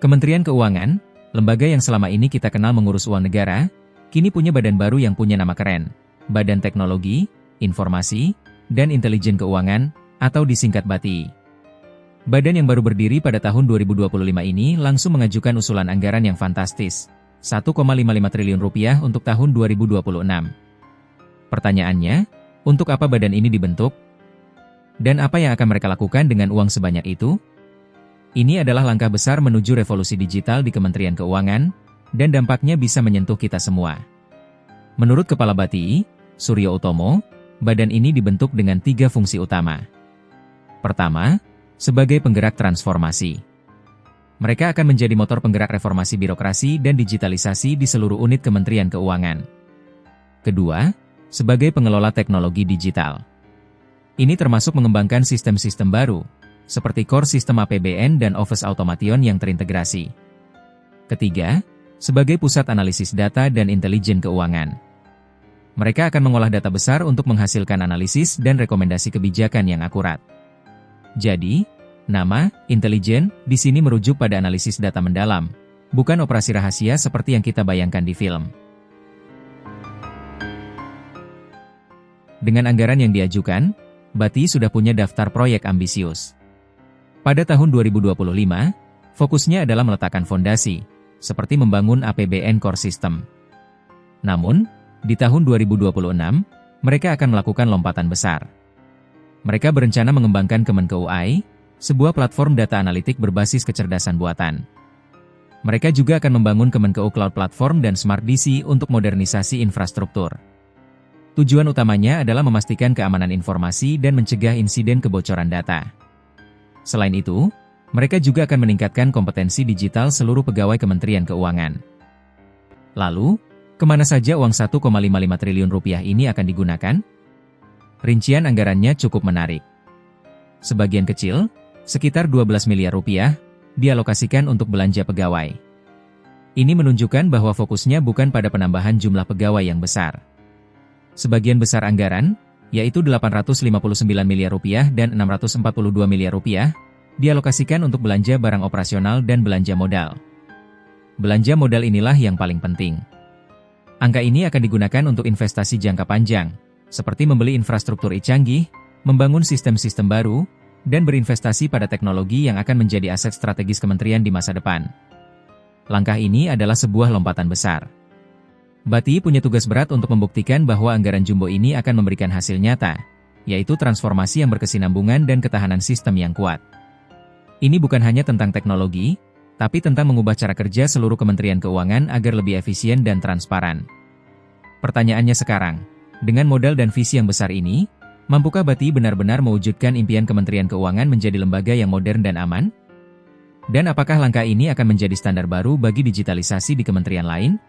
Kementerian Keuangan, lembaga yang selama ini kita kenal mengurus uang negara, kini punya badan baru yang punya nama keren, Badan Teknologi, Informasi, dan Intelijen Keuangan, atau disingkat BATI. Badan yang baru berdiri pada tahun 2025 ini langsung mengajukan usulan anggaran yang fantastis, 1,55 triliun rupiah untuk tahun 2026. Pertanyaannya, untuk apa badan ini dibentuk? Dan apa yang akan mereka lakukan dengan uang sebanyak itu? Ini adalah langkah besar menuju revolusi digital di Kementerian Keuangan, dan dampaknya bisa menyentuh kita semua. Menurut Kepala BATI, Suryo Utomo, badan ini dibentuk dengan 3 fungsi utama. Pertama, sebagai penggerak transformasi. Mereka akan menjadi motor penggerak reformasi birokrasi dan digitalisasi di seluruh unit Kementerian Keuangan. Kedua, sebagai pengelola teknologi digital. Ini termasuk mengembangkan sistem-sistem baru, seperti core sistem APBN dan Office Automation yang terintegrasi. Ketiga, sebagai pusat analisis data dan intelijen keuangan. Mereka akan mengolah data besar untuk menghasilkan analisis dan rekomendasi kebijakan yang akurat. Jadi, nama intelijen di sini merujuk pada analisis data mendalam, bukan operasi rahasia seperti yang kita bayangkan di film. Dengan anggaran yang diajukan, BATI sudah punya daftar proyek ambisius. Pada tahun 2025, fokusnya adalah meletakkan fondasi, seperti membangun APBN Core System. Namun, di tahun 2026, mereka akan melakukan lompatan besar. Mereka berencana mengembangkan Kemenkeu.ai, sebuah platform data analitik berbasis kecerdasan buatan. Mereka juga akan membangun Kemenkeu Cloud Platform dan Smart DC untuk modernisasi infrastruktur. Tujuan utamanya adalah memastikan keamanan informasi dan mencegah insiden kebocoran data. Selain itu, mereka juga akan meningkatkan kompetensi digital seluruh pegawai Kementerian Keuangan. Lalu, kemana saja uang 1,55 triliun rupiah ini akan digunakan? Rincian anggarannya cukup menarik. Sebagian kecil, sekitar 12 miliar rupiah, dialokasikan untuk belanja pegawai. Ini menunjukkan bahwa fokusnya bukan pada penambahan jumlah pegawai yang besar. Sebagian besar anggaran, yaitu 859 miliar rupiah dan 642 miliar rupiah, dialokasikan untuk belanja barang operasional dan belanja modal. Belanja modal inilah yang paling penting. Angka ini akan digunakan untuk investasi jangka panjang, seperti membeli infrastruktur canggih, membangun sistem-sistem baru, dan berinvestasi pada teknologi yang akan menjadi aset strategis kementerian di masa depan. Langkah ini adalah sebuah lompatan besar. BATI punya tugas berat untuk membuktikan bahwa anggaran jumbo ini akan memberikan hasil nyata, yaitu transformasi yang berkesinambungan dan ketahanan sistem yang kuat. Ini bukan hanya tentang teknologi, tapi tentang mengubah cara kerja seluruh Kementerian Keuangan agar lebih efisien dan transparan. Pertanyaannya sekarang, dengan modal dan visi yang besar ini, mampukah BATI benar-benar mewujudkan impian Kementerian Keuangan menjadi lembaga yang modern dan aman? Dan apakah langkah ini akan menjadi standar baru bagi digitalisasi di kementerian lain?